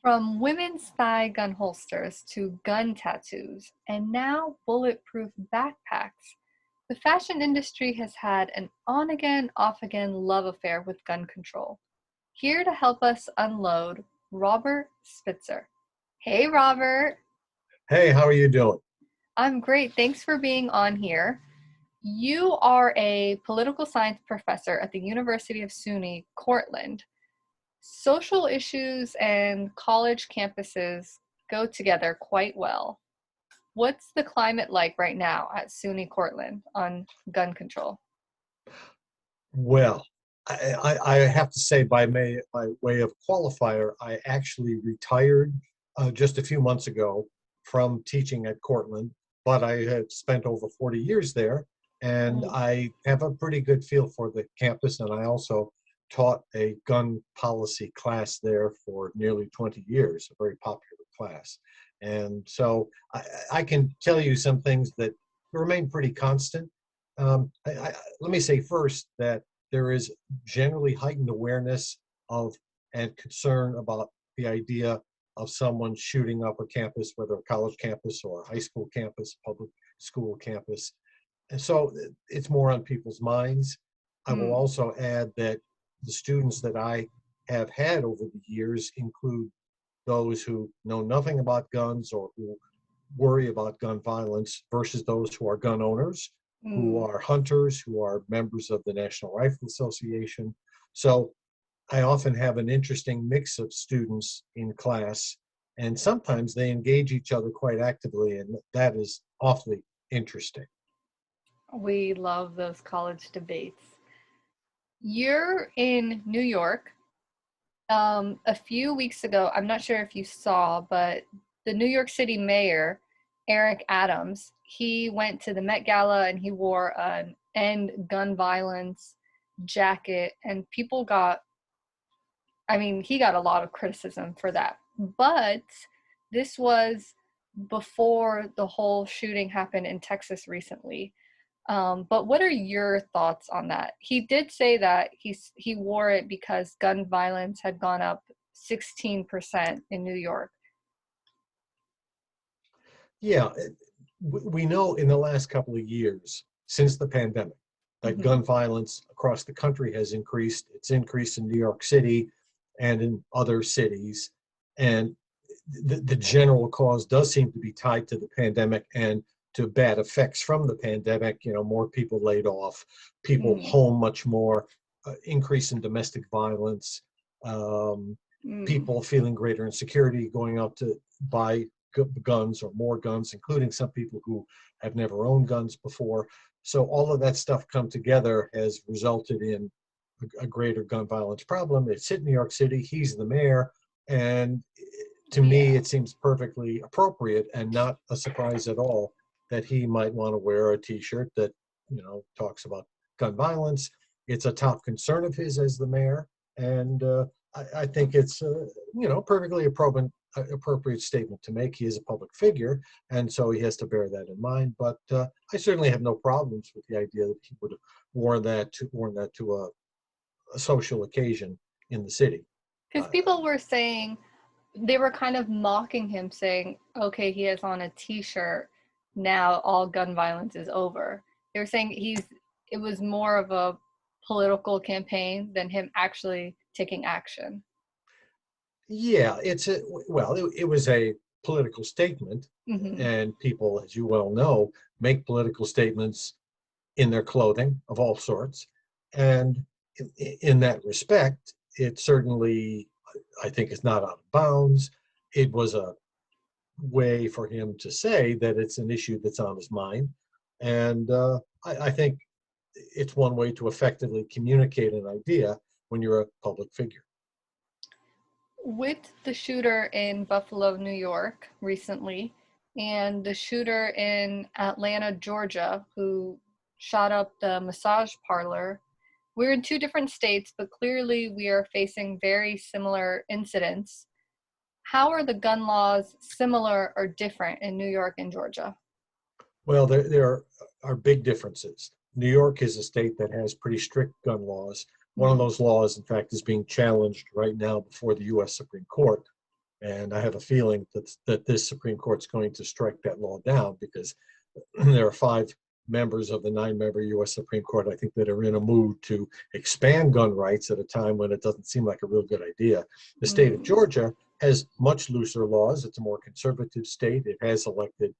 From women's thigh gun holsters to gun tattoos, and now bulletproof backpacks, the fashion industry has had an on again, off again love affair with gun control. Here to help us unload, Robert Spitzer. Hey, Robert. Hey, how are you doing? I'm great. Thanks for being on here. You are a political science professor at the University of SUNY Cortland. Social issues and college campuses go together quite well. What's the climate like right now at SUNY Cortland on gun control? Well, I have to say, by way of qualifier, I actually retired just a few months ago from teaching at Cortland, but I had spent over 40 years there, and Mm. I have a pretty good feel for the campus, and I also taught a gun policy class there for nearly 20 years, a very popular class. And so I can tell you some things that remain pretty constant. Let me say first that there is generally heightened awareness of and concern about the idea of someone shooting up a campus, whether a college campus or a high school campus, public school campus. And so it's more on people's minds. I will Mm. also add that the students that I have had over the years include those who know nothing about guns or who worry about gun violence versus those who are gun owners, who Mm. are hunters, who are members of the National Rifle Association. So I often have an interesting mix of students in class, and sometimes they engage each other quite actively, and that is awfully interesting. We love those college debates. You're in New York. A few weeks ago, I'm not sure if you saw, but the New York City mayor, Eric Adams, he went to the Met Gala and he wore an end gun violence jacket, and people got, I mean, he got a lot of criticism for that. But this was before the whole shooting happened in Texas recently. But what are your thoughts on that? He did say that he wore it because gun violence had gone up 16% in New York. Yeah, we know in the last couple of years, since the pandemic, that Hmm. gun violence across the country has increased. It's increased in New York City and in other cities. And the general cause does seem to be tied to the pandemic and to bad effects from the pandemic. You know, more people laid off, people Mm, home much more, increase in domestic violence, um, mm, people feeling greater insecurity, going out to buy guns or more guns, including some people who have never owned guns before. So all of that stuff come together has resulted in a greater gun violence problem. It's hit New York City. He's the mayor, and to me, yeah. it seems perfectly appropriate and not a surprise at all that he might want to wear a T-shirt that talks about gun violence. It's a top concern of his as the mayor, and I think it's perfectly appropriate statement to make. He is a public figure, and so he has to bear that in mind. But I certainly have no problems with the idea that he would have worn that to a social occasion in the city. Because Uh, people were saying, they were kind of mocking him, saying, okay, he has on a t shirt. Now all gun violence is over. They were saying it was more of a political campaign than him actually taking action. Yeah, it was a political statement, Hmm. and people, as you well know, make political statements in their clothing of all sorts. And in that respect, it certainly, I think, is not out of bounds. It was a way for him to say that it's an issue that's on his mind. And I think it's one way to effectively communicate an idea when you're a public figure. With the shooter in Buffalo, New York recently, and the shooter in Atlanta, Georgia, who shot up the massage parlor, we're in two different states, but clearly we are facing very similar incidents. How are the gun laws similar or different in New York and Georgia? Well, there are big differences. New York is a state that has pretty strict gun laws. One of Mm. those laws, in fact, is being challenged right now before the U.S. Supreme Court. And I have a feeling that this Supreme Court's going to strike that law down, because there are 5 members of the 9-member U.S. Supreme Court, I think, that are in a mood to expand gun rights at a time when it doesn't seem like a real good idea. The state of Mm. Georgia has much looser laws. It's a more conservative state. It has elected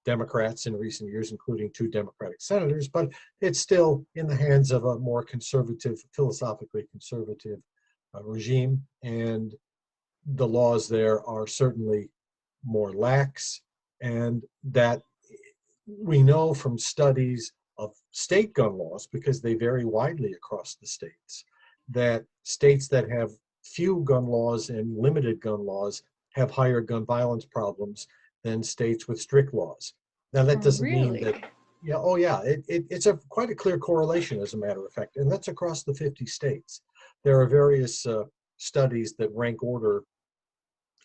Democrats in recent years, including 2 Democratic senators, but it's still in the hands of a more conservative, philosophically conservative regime. And the laws there are certainly more lax, and that we know from studies of state gun laws, because they vary widely across the states, that states that have few gun laws and limited gun laws have higher gun violence problems than states with strict laws. Now, that doesn't mean Really? that, yeah, oh yeah, it's a quite a clear correlation, as a matter of fact, and that's across the 50 states. There are various studies that rank order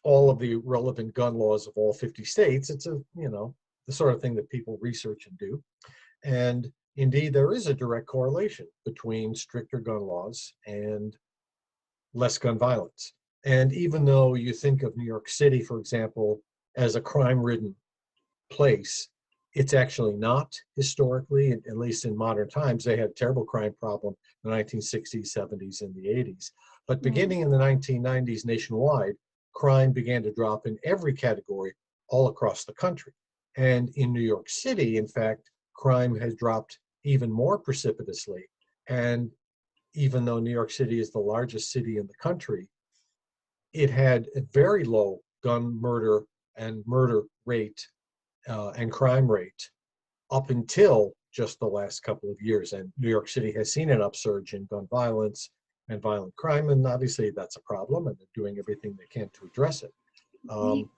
all of the relevant gun laws of all 50 states. It's the sort of thing that people research and do. And indeed, there is a direct correlation between stricter gun laws and less gun violence. And even though you think of New York City, for example, as a crime-ridden place, it's actually not historically, at least in modern times. They had a terrible crime problem in the 1960s, 70s, and the 80s. But Mm. beginning in the 1990s nationwide, crime began to drop in every category all across the country. And in New York City, in fact, crime has dropped even more precipitously. And even though New York City is the largest city in the country, it had a very low gun murder and murder rate and crime rate up until just the last couple of years. And New York City has seen an upsurge in gun violence and violent crime, and obviously that's a problem, and they're doing everything they can to address it. Ye- Um,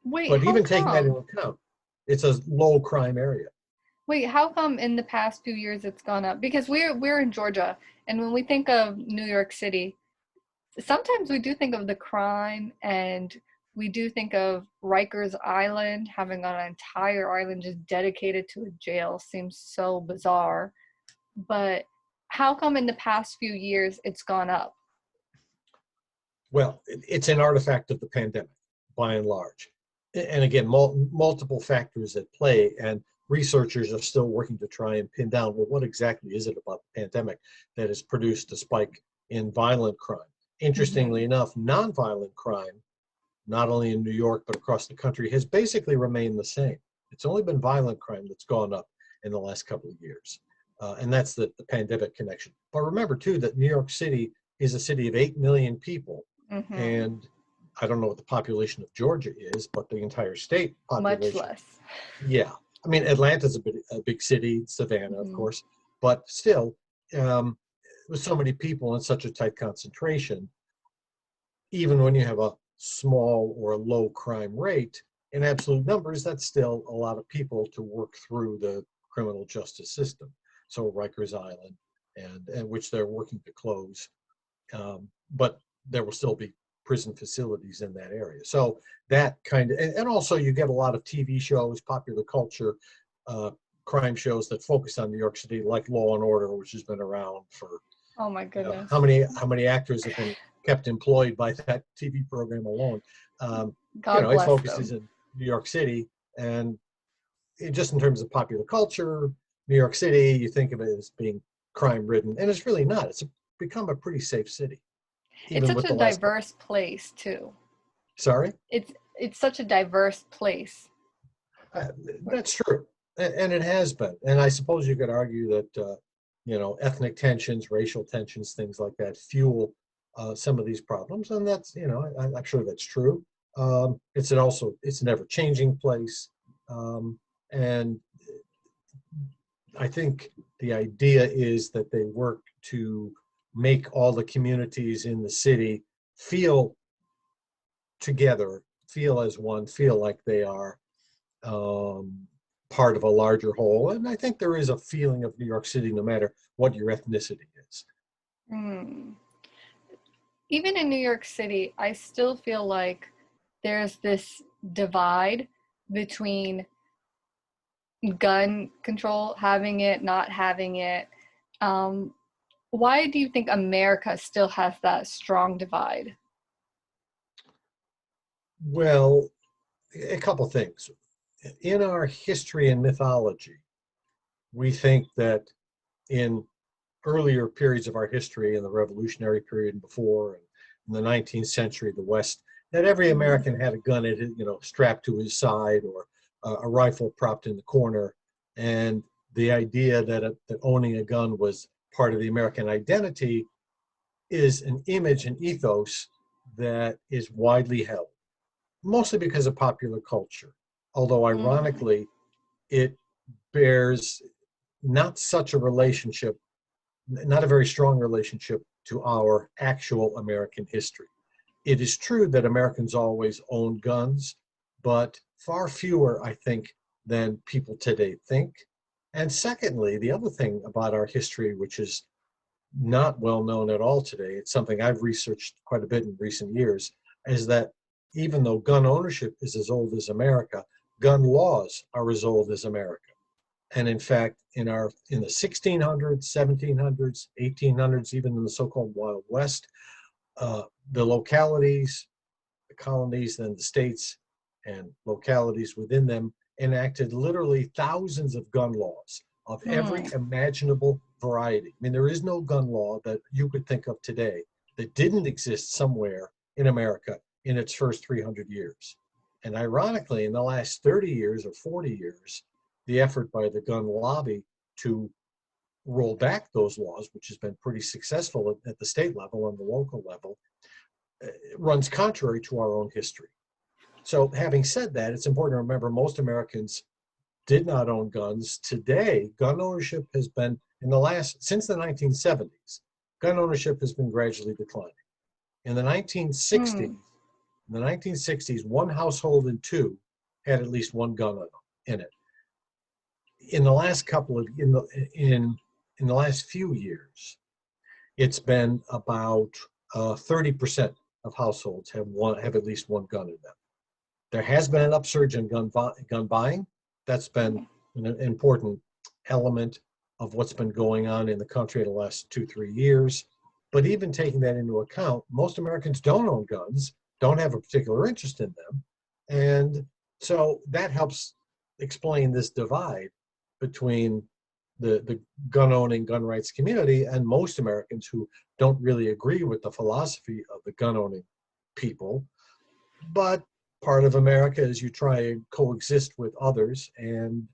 Wait, but how even taking that come? into account, it's a low crime area. Wait, how come in the past few years it's gone up? Because we're in Georgia, and when we think of New York City, sometimes we do think of the crime, and we do think of Rikers Island having an entire island just dedicated to a jail. Seems so bizarre. But how come in the past few years it's gone up? Well, it's an artifact of the pandemic, by and large. And again, multiple factors at play, and researchers are still working to try and pin down, well, what exactly is it about the pandemic that has produced a spike in violent crime? Hmm. Interestingly enough, nonviolent crime, not only in New York, but across the country, has basically remained the same. It's only been violent crime that's gone up in the last couple of years. And that's the pandemic connection. But remember, too, that New York City is a city of 8 million people. Hmm. And I don't know what the population of Georgia is, but the entire state Much population, less. yeah. I mean, Atlanta's a big city, Savannah, of Hmm. course, but still, um, with so many people in such a tight concentration, even when you have a small or a low crime rate, in absolute numbers, that's still a lot of people to work through the criminal justice system. So Rikers Island, and which they're working to close, but there will still be prison facilities in that area. So that kind of, and also you get a lot of TV shows, popular culture, uh, crime shows that focus on New York City, like Law and Order, which has been around for, Oh my how goodness. many actors have been kept employed by that TV program alone. God It bless focuses them. in New York City, and just in terms of popular culture, New York City, you think of it as being crime ridden, and it's really not. It's become a pretty safe city, It's even such with a the last couple. diverse place too. Sorry? It's such a diverse place. Uh, that's true. And it has been. And I suppose you could argue that, ethnic tensions, racial tensions, things like that fuel some of these problems. And that's, I'm sure that's true. It's an ever changing place. And I think the idea is that they work to make all the communities in the city feel together, feel as one, feel like they are um, part of a larger whole. And I think there is a feeling of New York City, no matter what your ethnicity is. Hmm. Even in New York City, I still feel like there's this divide between gun control, having it, not having it. Um, why do you think America still has that strong divide? Well, a couple things. In our history and mythology, we think that in earlier periods of our history, in the Revolutionary period and before, and in the 19th century, the West, that every Mhm. American had a gun at his, strapped to his side, or a rifle propped in the corner, and the idea that owning a gun was part of the American identity is an image and ethos that is widely held, mostly because of popular culture. Although Mm. ironically, it bears not such a relationship, not a very strong relationship to our actual American history. It is true that Americans always owned guns, but far fewer, I think, than people today think. And secondly, the other thing about our history, which is not well known at all today, it's something I've researched quite a bit in recent years, is that even though gun ownership is as old as America, gun laws are as old as America. And in fact, in the 1600s, 1700s, 1800s, even in the so-called Wild West, uh, the localities, the colonies, and the states and localities within them enacted literally thousands of gun laws of every Mm. imaginable variety. I mean, there is no gun law that you could think of today that didn't exist somewhere in America in its first 300 years. And ironically, in the last 30 years or 40 years, the effort by the gun lobby to roll back those laws, which has been pretty successful at the state level and the local level, runs contrary to our own history. So, having said that, it's important to remember most Americans did not own guns. Today, gun ownership has been, since the 1970s, gun ownership has been gradually declining. In the 1960s, Mm. in the 1960s, one household in two had at least one gun in it. In the last couple of in the last few years, it's been about 30% of households have at least one gun in them. There has been an upsurge in gun buying. That's been an important element of what's been going on in the country in the last 2, 3 years. But even taking that into account, most Americans don't own guns, don't have a particular interest in them. And so that helps explain this divide between the gun owning, gun rights community and most Americans who don't really agree with the philosophy of the gun owning people. But part of America is you try and coexist with others, and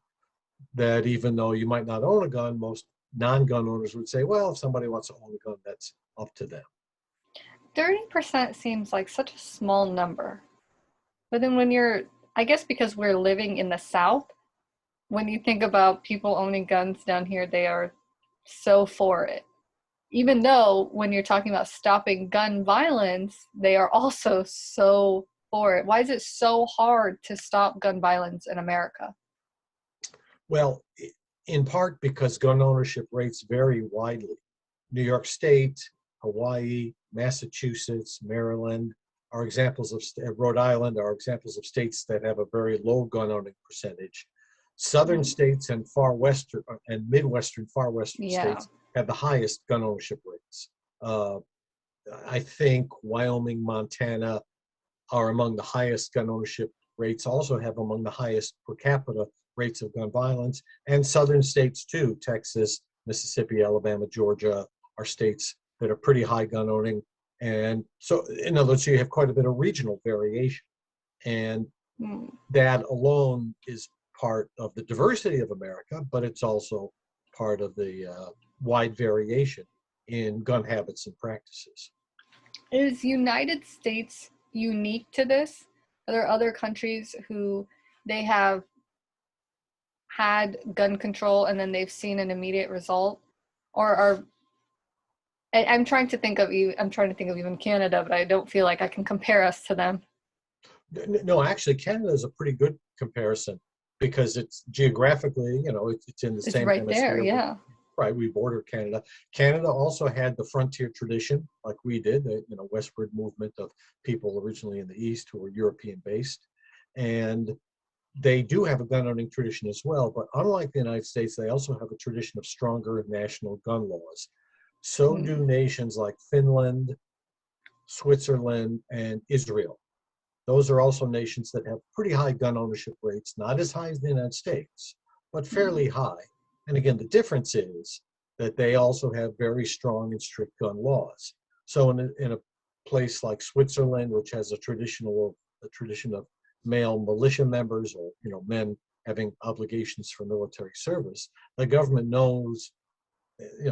that even though you might not own a gun, most non-gun owners would say, well, if somebody wants to own a gun, that's up to them. 30% seems like such a small number. But then when you're, I guess because we're living in the South, when you think about people owning guns down here, they are so for it. Even though when you're talking about stopping gun violence, they are also so for it. Why is it so hard to stop gun violence in America? Well, in part because gun ownership rates vary widely. New York State, Hawaii, Massachusetts, Maryland are examples of, Rhode Island are examples of states that have a very low gun owning percentage. Southern Mm. states and Midwestern, far Western Yeah. states have the highest gun ownership rates. Uh, I think Wyoming, Montana are among the highest gun ownership rates, also have among the highest per capita rates of gun violence. And southern states too, Texas, Mississippi, Alabama, Georgia, are states that are pretty high gun owning. And so, in other words, you have quite a bit of regional variation. And Mm. that alone is part of the diversity of America, but it's also part of the wide variation in gun habits and practices. Is United States unique to this? Are there other countries who they have had gun control and then they've seen an immediate result? Or are I'm trying to think of I'm trying to think of even Canada, but I don't feel like I can compare us to them. No, actually, Canada is a pretty good comparison because it's geographically, it's in the It's same right there, hemisphere. yeah. Right, we border Canada. Canada also had the frontier tradition, like we did, the westward movement of people originally in the East who were European based, and they do have a gun owning tradition as well. But unlike the United States, they also have a tradition of stronger national gun laws. So Mm. do nations like Finland, Switzerland, and Israel. those are also nations that have pretty high gun ownership rates, not as high as the United States, but Mm. fairly high. And again, the difference is that they also have very strong and strict gun laws. So in a place like Switzerland, which has a tradition of male militia members, or men having obligations for military service, the government knows,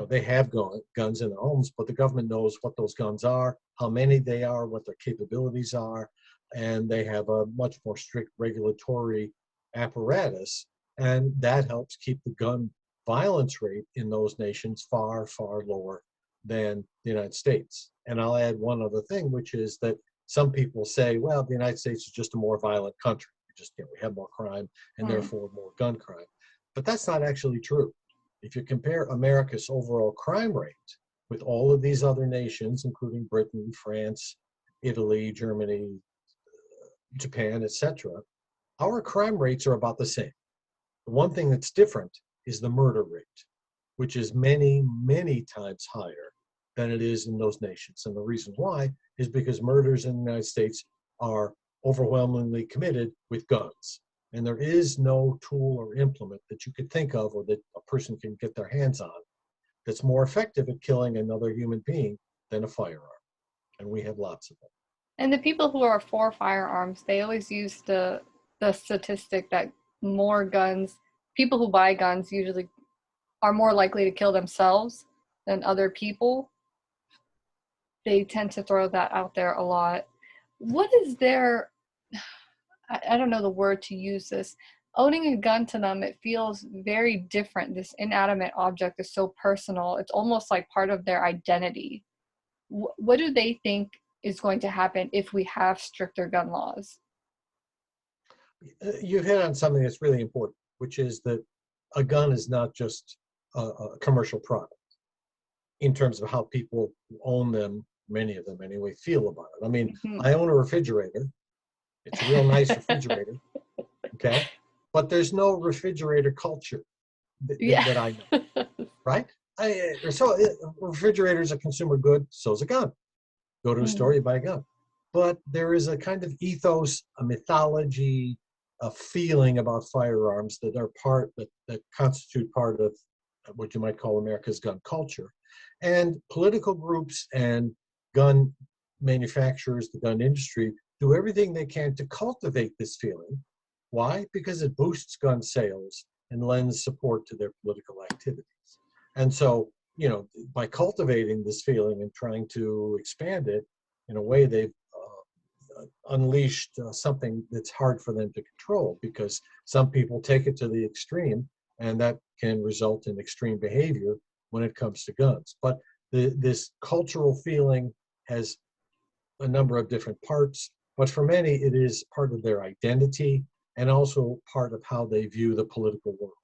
they have guns in their homes, but the government knows what those guns are, how many they are, what their capabilities are, and they have a much more strict regulatory apparatus, and that helps keep the gun violence rate in those nations far, far lower than the United States. And I'll add one other thing, which is that some people say, well, the United States is just a more violent country. We have more crime and Mm. therefore more gun crime. But that's not actually true. If you compare America's overall crime rate with all of these other nations, including Britain, France, Italy, Germany, Japan, etc., our crime rates are about the same. The one thing that's different is the murder rate, which is many, many times higher than it is in those nations. And the reason why is because murders in the United States are overwhelmingly committed with guns. And there is no tool or implement that you could think of or that a person can get their hands on that's more effective at killing another human being than a firearm. And we have lots of them. And the people who are for firearms, they always use the statistic that more guns, people who buy guns usually are more likely to kill themselves than other people. They tend to throw that out there a lot. What is their, I don't know the word to use this. Owning a gun to them, it feels very different. This inanimate object is so personal. It's almost like part of their identity. What do they think is going to happen if we have stricter gun laws? You hit on something that's really important, which is that a gun is not just a commercial product in terms of how people who own them, many of them anyway, feel about it. I mean, Mhm. I own a refrigerator. It's a real nice refrigerator, okay? But there's no refrigerator culture Yeah. that I know, right? Refrigerator is a consumer good, so is a gun. Go to a store, Mm. you buy a gun. But there is a kind of ethos, a mythology, a feeling about firearms that constitute part of what you might call America's gun culture. And political groups and gun manufacturers, the gun industry, do everything they can to cultivate this feeling. Why? Because it boosts gun sales and lends support to their political activities. And so, by cultivating this feeling and trying to expand it in a way, they've unleashed something that's hard for them to control, because some people take it to the extreme, and that can result in extreme behavior when it comes to guns. But this cultural feeling has a number of different parts, but for many, it is part of their identity and also part of how they view the political world.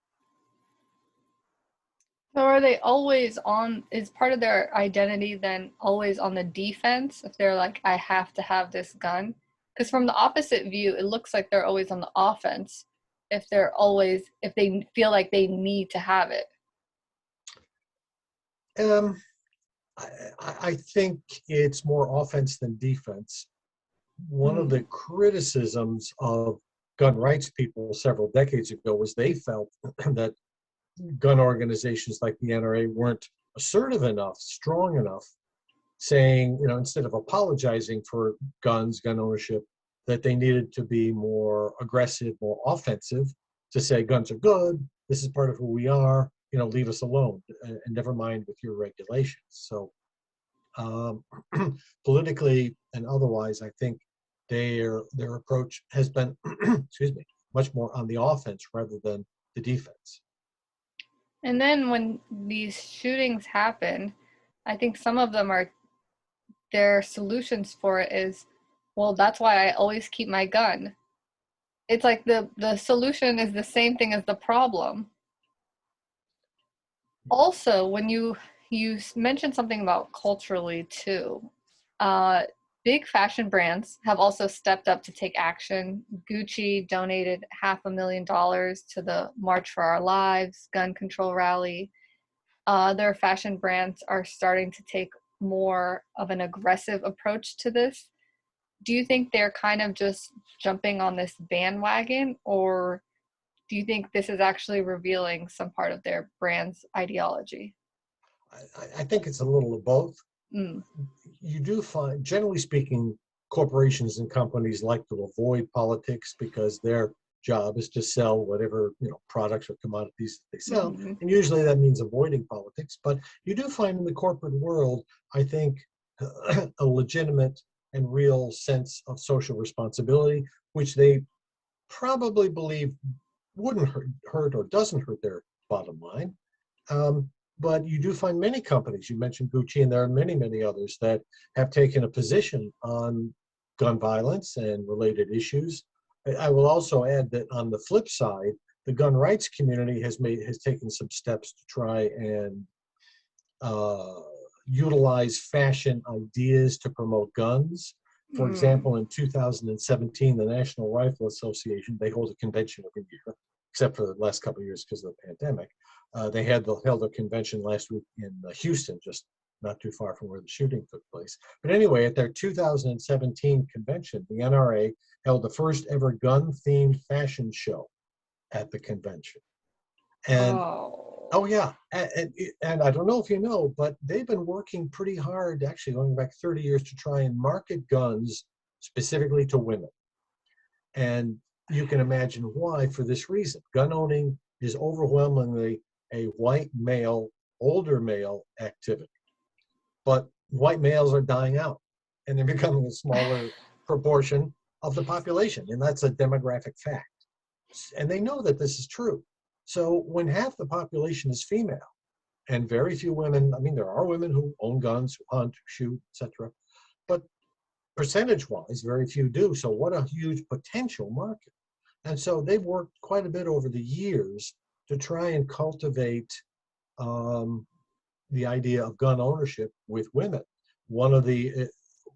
So are they always on, is part of their identity then always on the defense if they're like, I have to have this gun? Because from the opposite view, it looks like they're always on the offense if they feel like they need to have it. Um, I, I think it's more offense than defense. One of the Mm. criticisms of gun rights people several decades ago was they felt that gun organizations like the NRA weren't assertive enough, strong enough, saying, instead of apologizing for gun ownership, that they needed to be more aggressive, more offensive, to say guns are good, this is part of who we are, leave us alone, and never mind with your regulations. So um, politically and otherwise, I think their approach has been, excuse me, much more on the offense rather than the defense. And then when these shootings happen, I think some of them are, their solutions for it is, well, that's why I always keep my gun. It's like the solution is the same thing as the problem. Also, when you mentioned something about culturally too, uh, big fashion brands have also stepped up to take action. Gucci donated $500,000 to the March for Our Lives gun control rally. Other fashion brands are starting to take more of an aggressive approach to this. do you think they're kind of just jumping on this bandwagon, or do you think this is actually revealing some part of their brand's ideology? I think it's a little of both. Mm. You do find, generally speaking, corporations and companies like to avoid politics because their job is to sell whatever, products or commodities that they sell, Mm-hmm. and usually that means avoiding politics. But you do find in the corporate world, I think, a legitimate and real sense of social responsibility, which they probably believe wouldn't hurt or doesn't hurt their bottom line. Um, but you do find many companies, you mentioned Gucci, and there are many, many others that have taken a position on gun violence and related issues. I will also add that on the flip side, the gun rights community has taken some steps to try and uh, utilize fashion ideas to promote guns. For Mm. example, in 2017, the National Rifle Association, they hold a convention every year, except for the last couple of years because of the pandemic. They held a convention last week in Houston, just not too far from where the shooting took place. But anyway, at their 2017 convention, the NRA held the first ever gun-themed fashion show at the convention. And Oh. oh yeah, and I don't know if you know, but they've been working pretty hard, actually going back 30 years, to try and market guns specifically to women. And you can imagine why, for this reason. Gun owning is overwhelmingly a white male, older male activity. But white males are dying out, and they're becoming a smaller proportion of the population, and that's a demographic fact. And they know that this is true. So when half the population is female, and very few women, I mean, there are women who own guns, who hunt, shoot, etc., but percentage-wise, very few do. So what a huge potential market. And so they've worked quite a bit over the years to try and cultivate the idea of gun ownership with women. One of the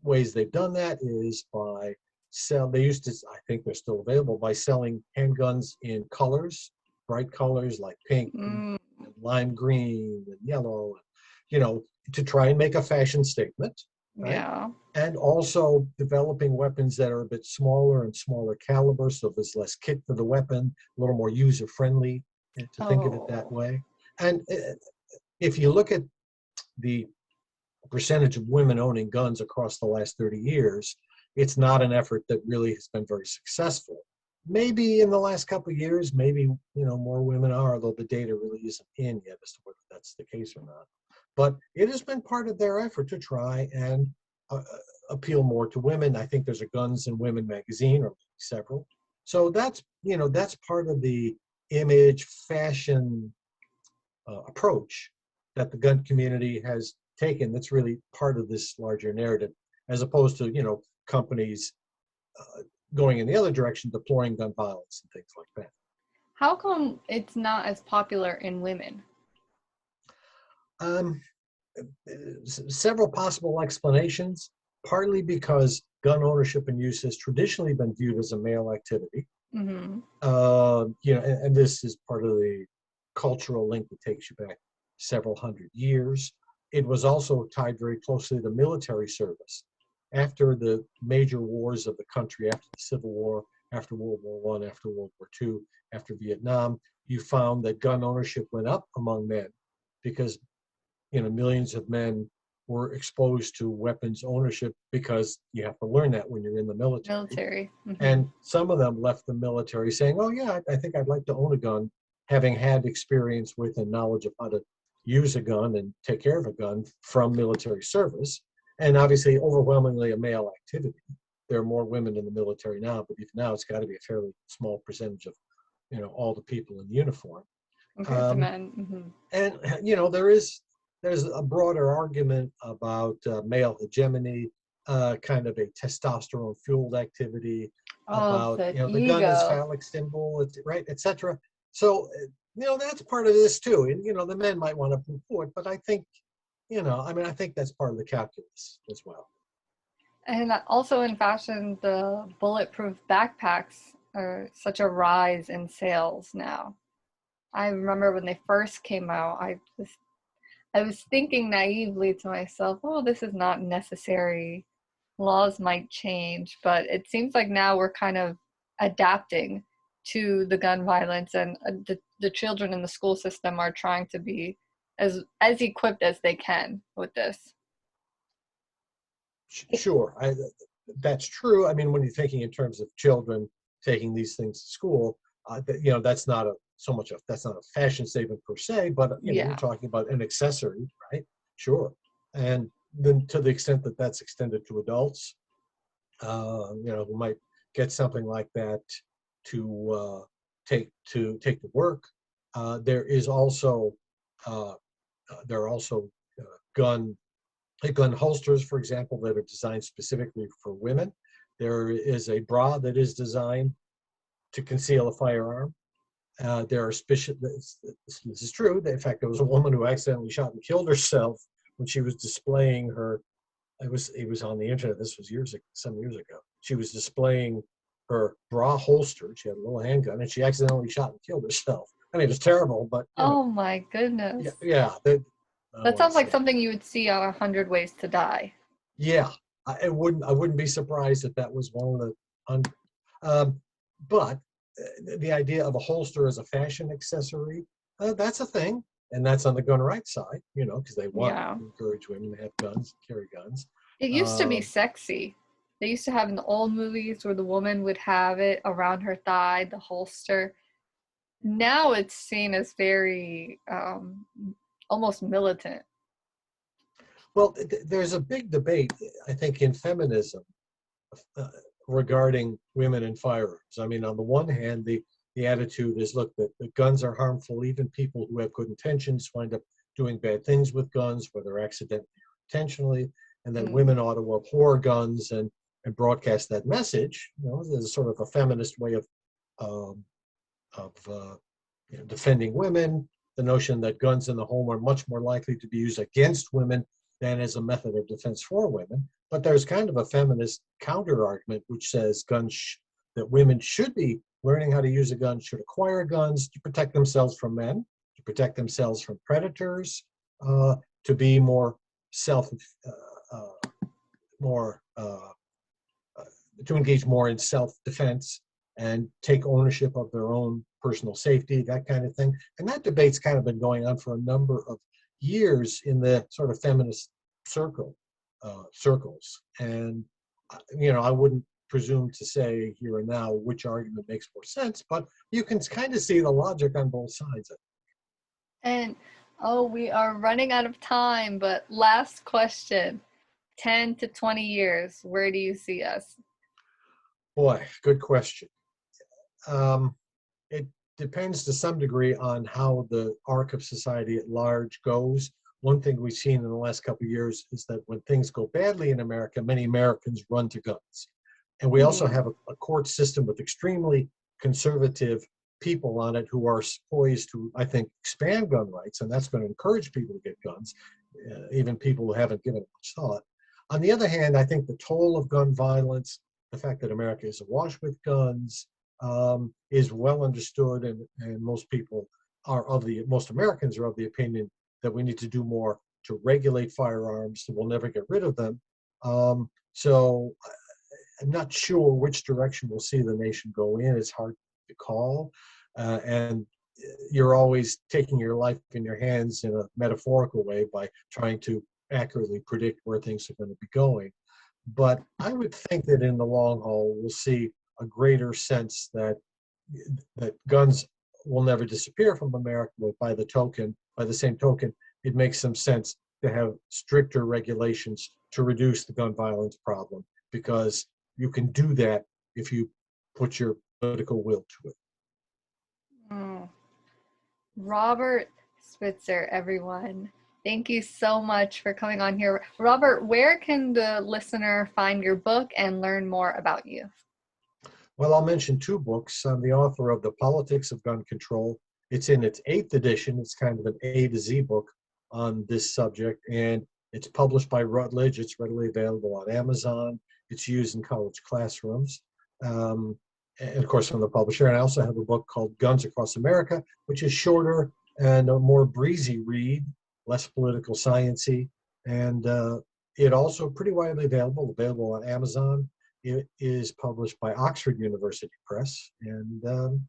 ways they've done that is by they used to, I think they're still available, by selling handguns in colors, bright colors like pink Mm. and lime green and yellow, to try and make a fashion statement, right? Yeah. And also developing weapons that are a bit smaller and smaller caliber, so there's less kick to the weapon, a little more user friendly, to think of it that Oh. way. And if you look at the percentage of women owning guns across the last 30 years, it's not an effort that really has been very successful. Maybe in the last couple of years, maybe more women are, although the data really isn't in yet as to whether that's the case or not. But it has been part of their effort to try and appeal more to women. I think there's a Guns and Women magazine, or several. So that's part of the image fashion approach that the gun community has taken. That's really part of this larger narrative, as opposed to companies going in the other direction, deploring gun violence and things like that. How come it's not as popular in women? Um, Several possible explanations. Partly because gun ownership and use has traditionally been viewed as a male activity. Mm-hmm. And this is part of the cultural link that takes you back several hundred years. It was also tied very closely to military service. After the major wars of the country, after the Civil War, after World War I, after World War II, after Vietnam, you found that gun ownership went up among men because millions of men were exposed to weapons ownership, because you have to learn that when you're in the military. Military. Mm-hmm. And some of them left the military saying, oh yeah, I think I'd like to own a gun, having had experience with and knowledge of how to use a gun and take care of a gun from military service. And obviously overwhelmingly a male activity. There are more women in the military now, but even now it's got to be a fairly small percentage of all the people in uniform. Compared to men. Mm-hmm. And there's a broader argument about male hegemony, kind of a testosterone fueled activity, Oh, about the the gun is ego. phallic symbol, right, etc. So that's part of this too. And the men might want to poo-poo it, but I think I think that's part of the calculus as well. And also in fashion, the bulletproof backpacks are such a rise in sales now. I remember when they first came out, I was thinking naively to myself, oh, this is not necessary. laws might change, but it seems like now we're kind of adapting to the gun violence, and the children in the school system are trying to be as equipped as they can with this. Sure, that's true. I mean, when you're thinking in terms of children taking these things to school, that's not that's not a fashion statement per se, but you're Yeah. talking about an accessory, right? Sure, and then to the extent that that's extended to adults, who might get something like that to take to work. There is also there are also gun gun holsters, for example, that are designed specifically for women. There is a bra that is designed to conceal a firearm. There are this is true. In fact, there was a woman who accidentally shot and killed herself when she was displaying her. It was on the internet. This was some years ago. She was displaying her bra holster. She had a little handgun, and she accidentally shot and killed herself. I mean, it was terrible, but Oh my goodness. yeah, yeah. I don't That want to sounds like say. something you would see on 100 Ways to Die. Yeah, I wouldn't be surprised if that was one of the. Um, but the idea of a holster as a fashion accessory, that's a thing, and that's on the gun rights side, because they want Yeah. to encourage women to have guns, carry guns. It used to be Um, sexy. They used to have in the old movies where the woman would have it around her thigh, the holster. Now it's seen as very almost militant. well, there's a big debate, I think, in feminism uh, regarding women and firearms. I mean, on the one hand, the attitude is, look, that the guns are harmful. Even people who have good intentions wind up doing bad things with guns, whether accidentally or intentionally, and that Mm. women ought to abhor guns and broadcast that message. There's sort of a feminist way um, of defending women. The notion that guns in the home are much more likely to be used against women than as a method of defense for women. But there's kind of a feminist counter argument which says that women should be learning how to use a gun, should acquire guns to protect themselves from men, to protect themselves from predators, to be more self, more to engage more in self-defense and take ownership of their own personal safety, that kind of thing. And that debate's kind of been going on for a number of years in the sort of feminist circles. And I wouldn't presume to say here and now which argument makes more sense, but you can kind of see the logic on both sides of it. And oh, we are running out of time, but last question. 10 to 20 years, where do you see us? Boy, good question. It depends to some degree on how the arc of society at large goes. One thing we've seen in the last couple of years is that when things go badly in America, many Americans run to guns. And we also have a court system with extremely conservative people on it who are poised to, I think, expand gun rights, and that's going to encourage people to get guns, even people who haven't given it much thought. On the other hand, I think the toll of gun violence, the fact that America is awash with guns, is well understood, and most Americans are of the opinion that we need to do more to regulate firearms, so we'll never get rid of them. So I'm not sure which direction we'll see the nation go in. It's hard to call, and you're always taking your life in your hands in a metaphorical way by trying to accurately predict where things are going to be going. But I would think that in the long haul, we'll see a greater sense that guns will never disappear from America. But by the same token, it makes some sense to have stricter regulations to reduce the gun violence problem, because you can do that if you put your political will to it. Mm. Robert Spitzer, everyone. Thank you so much for coming on here. Robert, where can the listener find your book and learn more about you? Well, I'll mention two books. I'm the author of The Politics of Gun Control. It's in its 8th edition. It's kind of an A to Z book on this subject, and it's published by Routledge. It's readily available on Amazon. It's used in college classrooms. And of course, from the publisher. And I also have a book called Guns Across America, which is shorter and a more breezy read, less political science-y, and it also pretty widely available on Amazon. It is published by Oxford University Press, and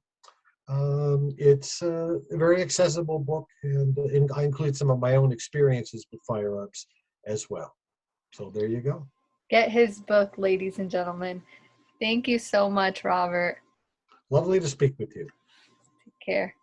it's a very accessible book, and I include some of my own experiences with firearms as well. So there you go. Get his book, ladies and gentlemen. Thank you so much, Robert. Lovely to speak with you. Take care.